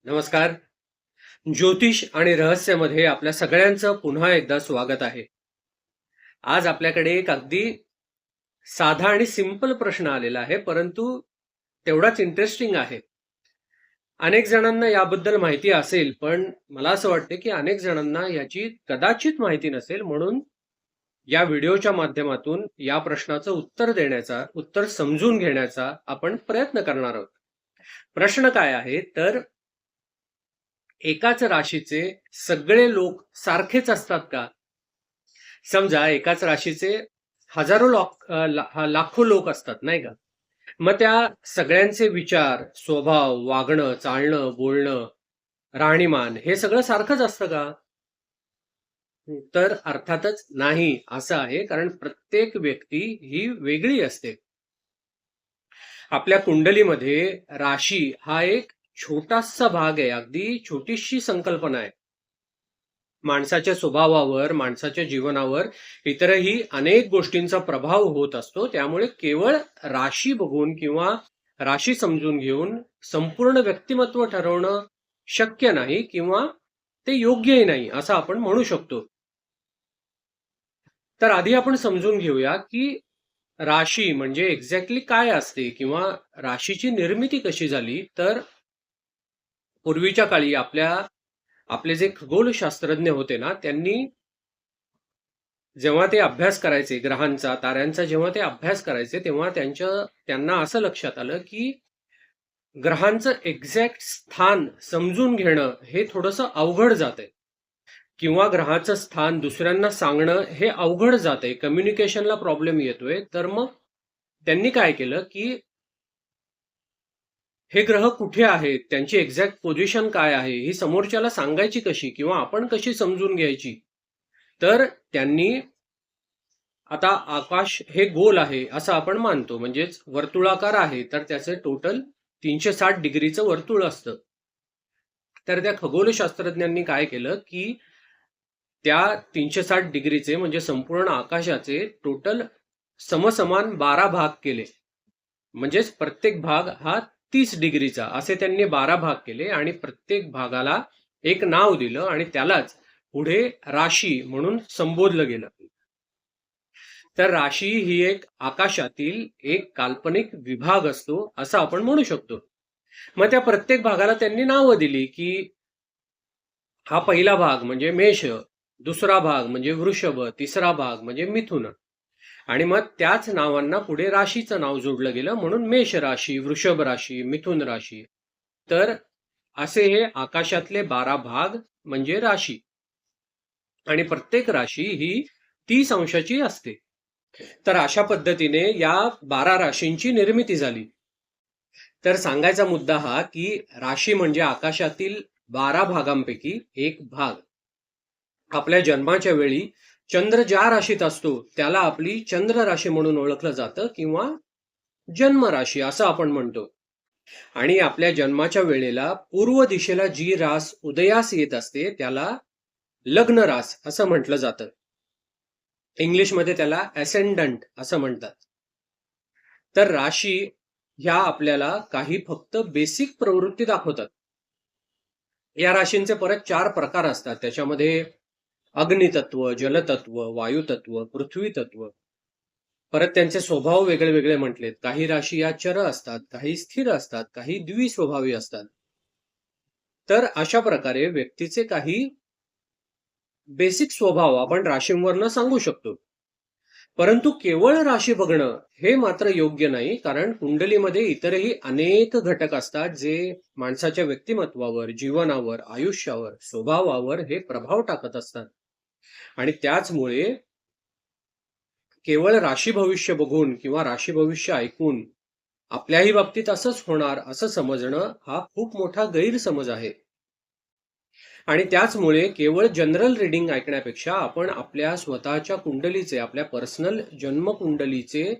नमस्कार. ज्योतिष आणि रहस्यामध्ये आपल्या सगळ्यांचं पुन्हा एकदा स्वागत आहे. आज आपल्याकडे एक अगदी साधा आणि सिंपल प्रश्न आलेला आहे, परंतु तेवढाच इंटरेस्टिंग आहे. अनेक जणांना याबद्दल माहिती असेल, पण मला असं वाटतं की अनेक जणांना याची कदाचित माहिती नसेल. म्हणून या व्हिडिओच्या माध्यमातून या प्रश्नाचं उत्तर समजून घेण्याचा आपण प्रयत्न करणार आहोत. प्रश्न काय आहे तर, एकाच राशीचे सगळे लोक सारखेच असतात का? समजा एकाच राशीचे हजारो लाखो लोक असतात, नाही का? मग त्या सगळ्यांचे विचार, स्वभाव, वागणं, चालणं, बोलणं, राहणीमान हे सगळं सारखंच असतं का? तर अर्थातच नाही असं आहे, कारण प्रत्येक व्यक्ती ही वेगळी असते. आपल्या कुंडलीमध्ये राशी हा एक छोटासा भाग आहे, अगदी छोटीशी संकल्पना आहे. माणसाच्या स्वभावावर, माणसाच्या जीवनावर इतरही अनेक गोष्टींचा प्रभाव होत असतो. त्यामुळे केवळ राशी बघून किंवा राशी समजून घेऊन संपूर्ण व्यक्तिमत्व ठरवणं शक्य नाही किंवा ते योग्यही नाही असं आपण म्हणू शकतो. तर आधी आपण समजून घेऊया की राशी म्हणजे एक्झॅक्टली काय असते किंवा राशीची निर्मिती कशी झाली. तर पूर्वीच्या काळी आपले जे खगोलशास्त्रज्ञ होते ना, त्यांनी जेव्हा ते अभ्यास करायचे ग्रहांचा, ताऱ्यांचा जेव्हा ते अभ्यास करायचे, तेव्हा त्यांना असं लक्षात आलं की ग्रहांचं एक्झॅक्ट स्थान समजून घेणं हे थोडंसं अवघड जातंय किंवा ग्रहाचं स्थान दुसऱ्यांना सांगणं हे अवघड जातंय, कम्युनिकेशनला प्रॉब्लेम येतोय. तर मग त्यांनी काय केलं की हे ग्रह कुठे आहेत, त्यांची एक्झॅक्ट पोझिशन काय आहे, ही समोरच्याला सांगायची कशी किंवा आपण कशी समजून घ्यायची. तर त्यांनी आता आकाश हे गोल आहे असं आपण मानतो, म्हणजेच वर्तुळाकार आहे, तर त्याचं टोटल 360 डिग्रीचं वर्तुळ असतं. तर त्या खगोलशास्त्रज्ञांनी काय केलं की त्या 360 डिग्रीचे म्हणजे संपूर्ण आकाशाचे टोटल समसमान 12 भाग केले. म्हणजेच प्रत्येक भाग हा 30 डिग्रीचा, असे त्यांनी 12 भाग केले आणि प्रत्येक भागाला एक नाव दिलं आणि त्यालाच पुढे राशी म्हणून संबोधलं गेलं. तर राशी ही एक आकाशातील एक काल्पनिक विभाग असतो असं आपण म्हणू शकतो. मग त्या प्रत्येक भागाला त्यांनी नावं दिली की हा पहिला भाग म्हणजे मेष, दुसरा भाग म्हणजे वृषभ, तिसरा भाग म्हणजे मिथुन, आणि मग त्याच नावांना पुढे राशीचं नाव जोडलं गेलं, म्हणून मेष राशी, वृषभ राशी, मिथुन राशी. तर असे हे आकाशातले 12 भाग म्हणजे राशी, आणि प्रत्येक राशी ही 30 अंशाची असते. तर अशा पद्धतीने या 12 राशींची निर्मिती झाली. तर सांगायचा मुद्दा हा की राशी म्हणजे आकाशातील 12 भागांपैकी एक भाग. आपल्या जन्माच्या वेळी चंद्र ज्या राशीत असतो त्याला आपली चंद्र राशी म्हणून ओळखलं जातं किंवा जन्म राशी असं आपण म्हणतो. आणि आपल्या जन्माच्या वेळेला पूर्व दिशेला जी रास उदयास येत असते त्याला लग्न रास असं म्हटलं जातं. इंग्लिशमध्ये त्याला असेंडंट असं म्हणतात. तर राशी ह्या आपल्याला काही फक्त बेसिक प्रवृत्ती दाखवतात. या राशींचे परत 4 प्रकार असतात. त्याच्यामध्ये अग्नितत्व, जलतत्व, वायुतत्व, पृथ्वी तत्व. परत त्यांचे स्वभाव वेगळे वेगळे म्हटलेत. काही राशी या चर असतात, काही स्थिर असतात, काही द्विस्वभावी असतात. तर अशा प्रकारे व्यक्तीचे काही बेसिक स्वभाव आपण राशींवरनं सांगू शकतो. परंतु केवळ राशी बघणं हे मात्र योग्य नाही, कारण कुंडलीमध्ये इतरही अनेक घटक असतात जे माणसाच्या व्यक्तिमत्वावर, जीवनावर, आयुष्यावर, स्वभावावर हे प्रभाव टाकत असतात. आणि त्याचमुळे केवळ राशी भविष्य बघून किंवा राशी भविष्य ऐकून आपल्याही बाबतीत असंच होणार असं समजणं हा खूप मोठा गैरसमज आहे. आणि त्याचमुळे केवळ जनरल रीडिंग ऐकण्यापेक्षा आपण आपल्या स्वतःच्या कुंडलीचे, आपल्या पर्सनल जन्म कुंडलीचे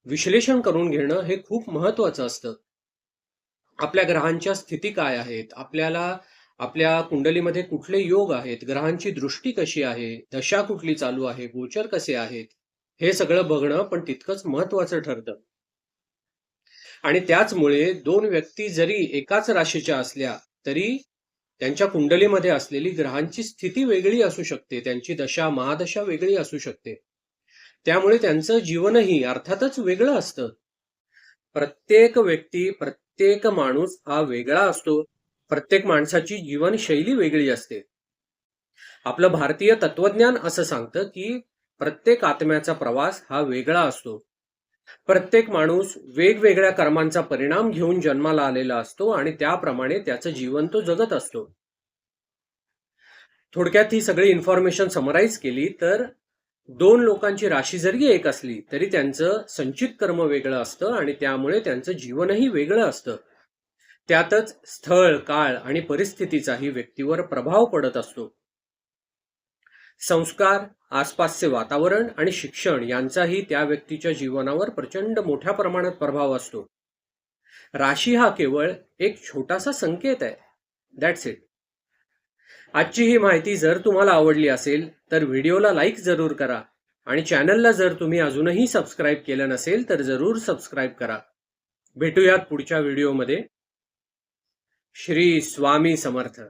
विश्लेषण करून घेणं हे खूप महत्वाचं असतं. आपल्या ग्रहांच्या स्थिती काय आहेत, आपल्या कुंडलीमध्ये कुठले योग आहेत, ग्रहांची दृष्टी कशी आहे, दशा कुठली चालू आहे, गोचर कसे आहेत, हे सगळं बघणं पण तितकंच महत्वाचं ठरतं. आणि त्याचमुळे दोन व्यक्ती जरी एकाच राशीच्या असल्या तरी त्यांच्या कुंडलीमध्ये असलेली ग्रहांची स्थिती वेगळी असू शकते, त्यांची दशा महादशा वेगळी असू शकते. त्यामुळे त्यांचं जीवनही अर्थातच वेगळं असतं. प्रत्येक व्यक्ती, प्रत्येक माणूस हा वेगळा असतो. प्रत्येक माणसाची जीवनशैली वेगळी असते. आपलं भारतीय तत्वज्ञान असं सांगतं की प्रत्येक आत्म्याचा प्रवास हा वेगळा असतो. प्रत्येक माणूस वेगवेगळ्या कर्मांचा परिणाम घेऊन जन्माला आलेला असतो आणि त्याप्रमाणे त्याचं जीवन तो जगत असतो. थोडक्यात ही सगळी इन्फॉर्मेशन समराईज केली तर 2 लोकांची राशी जरी एक असली तरी त्यांचं संचित कर्म वेगळं असतं आणि त्यामुळे त्यांचं जीवनही वेगळं असतं. त्यातच स्थळ, काळ आणि परिस्थितीचाही व्यक्तीवर प्रभाव पडत असतो. संस्कार, आसपासचे वातावरण आणि शिक्षण यांचाही त्या व्यक्तीच्या जीवनावर प्रचंड मोठ्या प्रमाणात प्रभाव असतो. राशी हा केवळ एक छोटासा संकेत आहे. That's it. आजची ही माहिती जर तुम्हाला आवडली असेल तर व्हिडिओला लाईक जरूर करा आणि चॅनलला जर तुम्ही अजूनही सबस्क्राईब केलं नसेल तर जरूर सबस्क्राईब करा. भेटूयात पुढच्या व्हिडिओमध्ये. श्री स्वामी समर्थ.